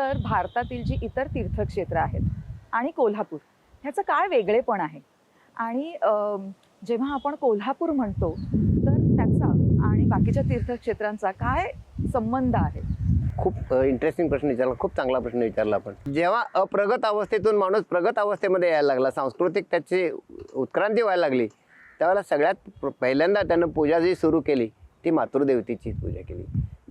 Sir, भारतातील जी इतर तीर्थक्षेत्र आहेत आणि कोल्हापूर ह्याचं काय वेगळेपण आहे? आणि जेव्हा आपण कोल्हापूर म्हणतो तर त्याचा आणि बाकीच्या तीर्थक्षेत्रांचा काय संबंध आहे? खूप इंटरेस्टिंग प्रश्न विचारला, खूप चांगला प्रश्न विचारला आपण. जेव्हा अप्रगत अवस्थेतून माणूस प्रगत अवस्थेमध्ये यायला लागला, सांस्कृतिक त्याची उत्क्रांती व्हायला लागली, त्यावेळेला सगळ्यात पहिल्यांदा त्यानं पूजा जी सुरू केली ती मातृदेवतेची पूजा केली.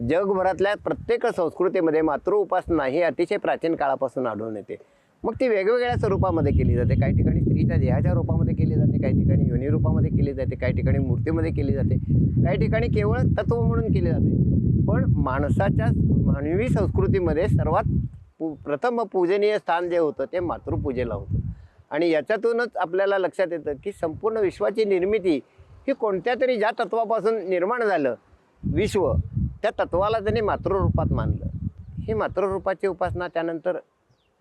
जगभरातल्या प्रत्येक संस्कृतीमध्ये मातृ उपासना ही अतिशय प्राचीन काळापासून आढळून येते. मग ती वेगवेगळ्या स्वरूपामध्ये केली जाते. काही ठिकाणी स्त्रीच्या देहाच्या रूपामध्ये केली जाते, काही ठिकाणी योनी रूपामध्ये केली जाते, काही ठिकाणी मूर्तीमध्ये केली जाते, काही ठिकाणी केवळ तत्व म्हणून केली जाते. पण मानवी संस्कृतीमध्ये सर्वात प्रथम पूजनीय स्थान जे होतं ते मातृपूजेला होतं. आणि याच्यातूनच आपल्याला लक्षात येतं की संपूर्ण विश्वाची निर्मिती ही कोणत्या तरी ज्या तत्वापासून निर्माण झालं विश्व, त्या तत्वाला त्यांनी मातृरूपात मानलं. ही मातृरूपाची उपासना त्यानंतर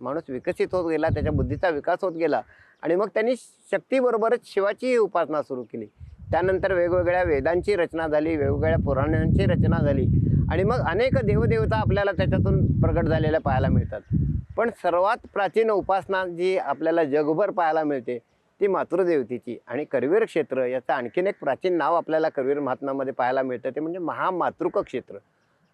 माणूस विकसित होत गेला, त्याच्या बुद्धीचा विकास होत गेला आणि मग त्यांनी शक्तीबरोबरच शिवाचीही उपासना सुरू केली. त्यानंतर वेगवेगळ्या वेदांची रचना झाली, वेगवेगळ्या पुराणांची रचना झाली आणि मग अनेक देवदेवता आपल्याला त्याच्यातून प्रगट झालेल्या पाहायला मिळतात. पण सर्वात प्राचीन उपासना जी आपल्याला जगभर पाहायला मिळते ती मातृदेवतेची. आणि करवीर क्षेत्र याचं आणखीन एक प्राचीन नाव आपल्याला करवीर महात्म्यामध्ये पाहायला मिळतं, ते म्हणजे महामातृक क्षेत्र.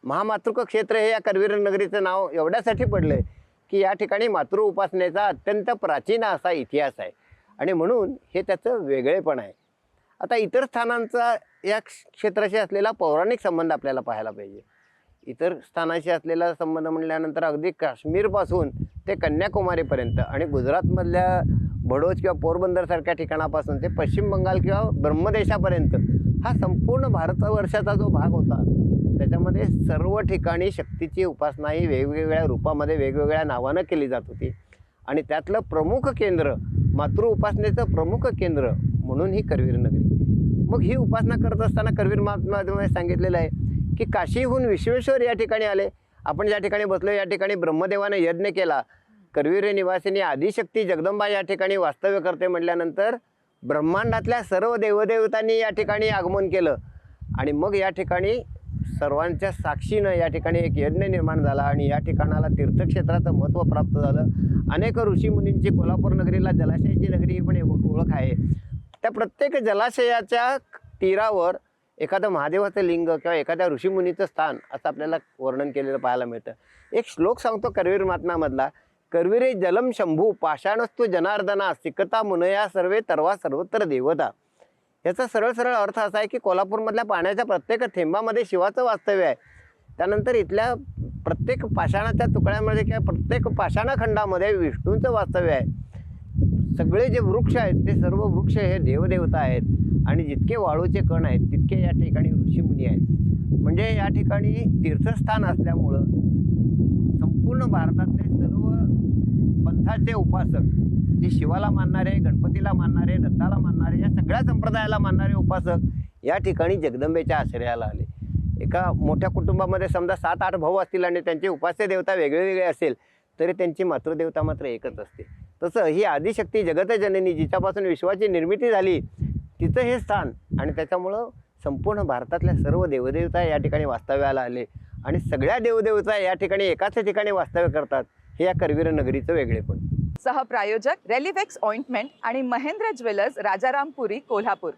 महामातृक क्षेत्र हे या करवीर नगरीचं नाव एवढ्यासाठी पडलं आहे की या ठिकाणी मातृ उपासनेचा अत्यंत प्राचीन असा इतिहास आहे आणि म्हणून हे त्याचं वेगळेपण आहे. आता इतर स्थानांचा या क्षेत्राशी असलेला पौराणिक संबंध आपल्याला पाहायला पाहिजे. इतर स्थानाशी असलेला संबंध म्हटल्यानंतर अगदी काश्मीरपासून ते कन्याकुमारीपर्यंत आणि गुजरातमधल्या भडोज किंवा पोरबंदरसारख्या ठिकाणापासून ते पश्चिम बंगाल किंवा ब्रह्मदेशापर्यंत हा संपूर्ण भारतवर्षाचा जो भाग होता त्याच्यामध्ये सर्व ठिकाणी शक्तीची उपासना ही वेगवेगळ्या रूपामध्ये वेगवेगळ्या नावानं केली जात होती. आणि त्यातलं प्रमुख केंद्र, मातृ उपासनेचं प्रमुख केंद्र म्हणून ही करवीर नगरी. मग ही उपासना करत असताना करवीर महात्म्यामध्ये सांगितलेलं आहे की काशीहून विश्वेश्वर या ठिकाणी आले. आपण ज्या ठिकाणी बसलो या ठिकाणी ब्रह्मदेवाने यज्ञ केला. करवीर निवासिनी आदिशक्ती जगदंबा या ठिकाणी वास्तव्य करते म्हटल्यानंतर ब्रह्मांडातल्या सर्व देवदेवतांनी या ठिकाणी आगमन केलं आणि मग या ठिकाणी सर्वांच्या साक्षीनं या ठिकाणी एक यज्ञ निर्माण झाला आणि या ठिकाणाला तीर्थक्षेत्राचं महत्त्व प्राप्त झालं. अनेक ऋषीमुनींची कोल्हापूर नगरीला जलाशयाची नगरी ही पण एक ओळख आहे. त्या प्रत्येक जलाशयाच्या तीरावर एखादं महादेवाचं लिंग किंवा एखाद्या ऋषीमुनीचं स्थान असं आपल्याला वर्णन केलेलं पाहायला मिळतं. एक श्लोक सांगतो करवीर महात्म्यामधला, करवीरे जलम शंभू पाषाणस्तु जनार्दना सिकता मुनया सर्वे तरवा सर्वत्र देवता. याचा सरळ सरळ अर्थ असा आहे की कोल्हापूरमधल्या पाण्याच्या प्रत्येक थेंबामध्ये शिवाचं वास्तव्य आहे. त्यानंतर इथल्या प्रत्येक पाषाणाच्या तुकड्यामध्ये किंवा प्रत्येक पाषाणखंडामध्ये विष्णूंचं वास्तव्य आहे. सगळे जे वृक्ष आहेत ते सर्व वृक्ष हे देवदेवता आहेत आणि जितके वाळूचे कण आहेत तितके या ठिकाणी ऋषीमुनी आहेत. म्हणजे या ठिकाणी तीर्थस्थान असल्यामुळं संपूर्ण भारतातले सर्व पंथाचे उपासक, जे शिवाला मानणारे, गणपतीला मानणारे, दत्ताला मानणारे, या सगळ्या संप्रदायाला मानणारे उपासक या ठिकाणी जगदंबेच्या आश्रयाला आले. एका मोठ्या कुटुंबामध्ये समजा 7-8 भाऊ असतील आणि त्यांचे उपास्य देवता वेगळे असेल तरी त्यांची मातृदेवता मात्र एकच असते. तसं ही आदिशक्ती जगतजननी जिच्यापासून विश्वाची निर्मिती झाली तिचं हे स्थान आणि त्याच्यामुळं संपूर्ण भारतातल्या सर्व देवदेवता या ठिकाणी वास्तव्याला आले आणि सगळ्या देवदेवता या ठिकाणी एकाच ठिकाणी वास्तव्य करतात. हे या करवीर नगरीचं वेगळेपण. सहप्रायोजक रेलिवेक्स ऑइंटमेंट आणि महेंद्र ज्वेलर्स, राजारामपुरी, कोल्हापूर.